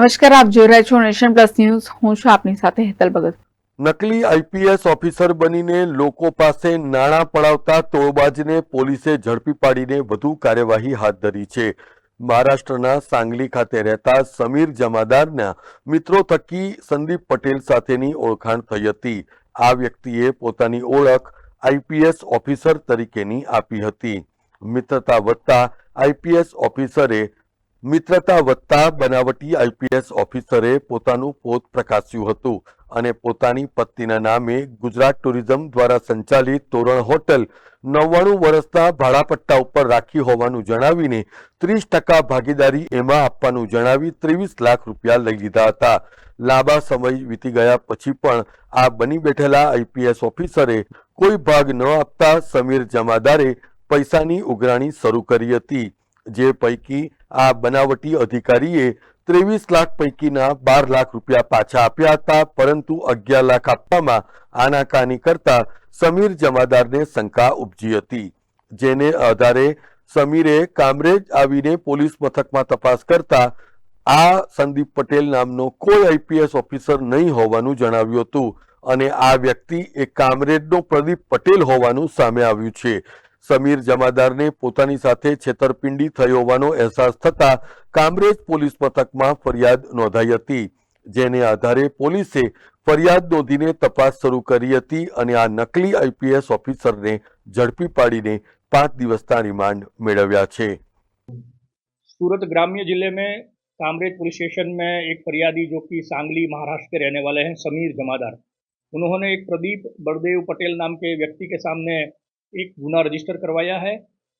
નમસ્કાર, આપ જોઈ રહ્યા છો નેશન પ્લસ ન્યૂઝ. હું છું આપની સાથે હેતલ ભગત. નકલી આઈપીએસ ઓફિસર બનીને લોકો પાસે નાણાં પડાવતા તોડબાજને પોલીસે ઝડપી પાડીને વધુ કાર્યવાહી હાથ ધરી છે. મહારાષ્ટ્રના સાંગલી ખાતે રહેતા સમીર જમાદારના મિત્રો થકી સંદીપ પટેલ સાથેની ઓળખાણ થઈ હતી. આ વ્યક્તિએ પોતાની ઓળખ આઈપીએસ ઓફિસર તરીકેની આપી હતી. મિત્રતા વધતા બનાવટી આઈપીએસ ઓફિસરે પોતાનું પોત પ્રકાશ્યું હતું અને પોતાની પત્નીના નામે ગુજરાત ટુરિઝમ દ્વારા સંચાલિત તોરણ હોટલ 99 વર્ષના ભાડાપટ્ટા ઉપર રાખી હોવાનું જણાવીને 30% ભાગીદારી એમાં આપવાનું જણાવી 23 લાખ રૂપિયા લઈ લીધા હતા. લાંબા સમય વીતી ગયા પછી પણ આ બની બેઠેલા આઈપીએસ ઓફિસરે કોઈ ભાગ ન આપતા સમીર જમાદારે પૈસાની ઉઘરાણી શરૂ કરી હતી. જે પૈકી આ બનાવટી અધિકારીએ 23 લાખ પૈકીના 12 લાખ રૂપિયા પાછા આપ્યા હતા, પરંતુ 11 લાખ આપવામાં આનાકાની કરતા સમીર જમાદારને શંકા ઉપજી હતી. જેને આધારે સમીરે કામરેજ આવીને પોલીસ મથકમાં તપાસ કરતા આ સંદીપ પટેલ નામનો કોઈ આઈપીએસ ઓફિસર નહીં હોવાનું જણાવ્યું હતું અને આ વ્યક્તિ એ કામરેજનો પ્રદીપ પટેલ હોવાનું સામે આવ્યું છે. સમીર જમાદારને પોતાની સાથે છેતરપિંડી થઈ હોવાનો અહેસાસ થતા કામરેજ પોલીસ મથકમાં ફરિયાદ નોંધાઈ હતી. જેને આધારે પોલીસે ફરિયાદ નોંધીને તપાસ શરૂ કરી હતી અને આ નકલી આઈપીએસ ઓફિસરને ઝડપી પાડીને 5 દિવસના રિમાન્ડ મેળવ્યા છે. सूरत ग्राम्य जिले में कामरेज पुलिस स्टेशन में एक फरियादी जो कि सांगली महाराष्ट्र के रहने वाले हैं समीर जमादार, उन्होंने एक प्रदीप बलदेव पटेल नाम के व्यक्ति के सामने एक गुना रजिस्टर करवाया है,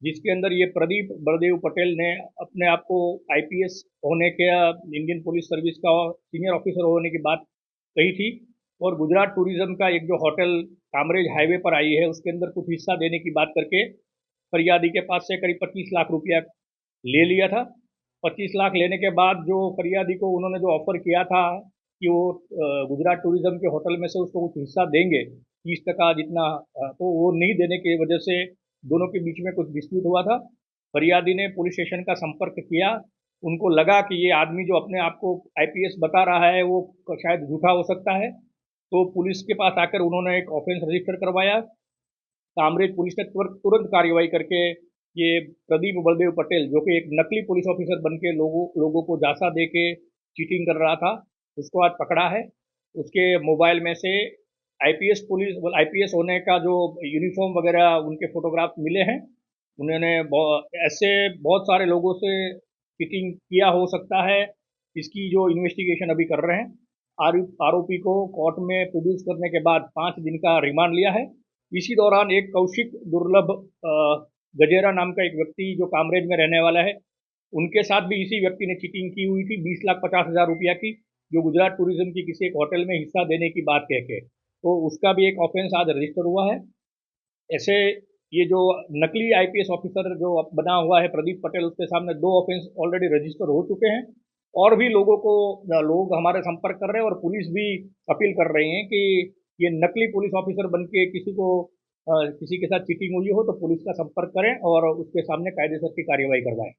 जिसके अंदर ये प्रदीप बलदेव पटेल ने अपने आप को आईपीएस होने के इंडियन पुलिस सर्विस का सीनियर ऑफिसर होने की बात कही थी और गुजरात टूरिज्म का एक जो होटल कामरेज हाईवे पर आई है उसके अंदर कुछ हिस्सा देने की बात करके फरियादी के पास से करीब 25 लाख रुपया ले लिया था. 25 लाख लेने के बाद जो फरियादी को उन्होंने जो ऑफर किया था कि वो गुजरात टूरिज्म के होटल में से उसको कुछ हिस्सा देंगे 30% जितना, तो वो नहीं देने की वजह से दोनों के बीच में कुछ डिस्प्यूट हुआ था. फरियादी ने पुलिस स्टेशन का संपर्क किया. उनको लगा कि ये आदमी जो अपने आप को आईपीएस बता रहा है वो शायद झूठा हो सकता है, तो पुलिस के पास आकर उन्होंने एक ऑफेंस रजिस्टर करवाया. कामरेज पुलिस ने तुरंत कार्रवाई करके ये प्रदीप बलदेव पटेल जो कि एक नकली पुलिस ऑफिसर बन के लोगों को झांसा दे के चीटिंग कर रहा था, उसको आज पकड़ा है. उसके मोबाइल में से आईपीएस होने का जो यूनिफॉर्म वगैरह उनके फोटोग्राफ मिले हैं. उन्होंने ऐसे बहुत सारे लोगों से चीटिंग किया हो सकता है. इसकी जो इन्वेस्टिगेशन अभी कर रहे हैं. आरोपी को कोर्ट में प्रोड्यूस करने के बाद 5 दिन का रिमांड लिया है. इसी दौरान एक कौशिक दुर्लभ गजेरा नाम का एक व्यक्ति जो कामरेज में रहने वाला है, उनके साथ भी इसी व्यक्ति ने चीटिंग की हुई थी 20,50,000 रुपया की, जो गुजरात टूरिज्म की किसी एक होटल में हिस्सा देने की बात कह के, तो उसका भी एक ऑफेंस आज रजिस्टर हुआ है. ऐसे ये जो नकली आईपीएस ऑफिसर जो बना हुआ है प्रदीप पटेल, उसके सामने 2 ऑफेंस ऑलरेडी रजिस्टर हो चुके हैं और भी लोग हमारे संपर्क कर रहे हैं और पुलिस भी अपील कर रही है कि ये नकली पुलिस ऑफिसर बन के किसी के साथ चीटिंग हुई हो तो पुलिस का संपर्क करें और उसके सामने कायदेसर की कार्यवाही करवाएं.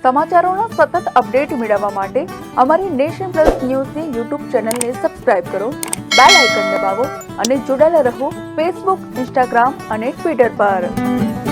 સમાચારોના સતત અપડેટ મેળવવા માટે અમારી નેશન પ્લસ ન્યૂઝની યુટ્યુબ ચેનલને સબસ્ક્રાઇબ કરો, બેલ આઇકન દબાવો અને જોડાયેલા રહો ફેસબુક, ઇન્સ્ટાગ્રામ અને ટ્વિટર પર.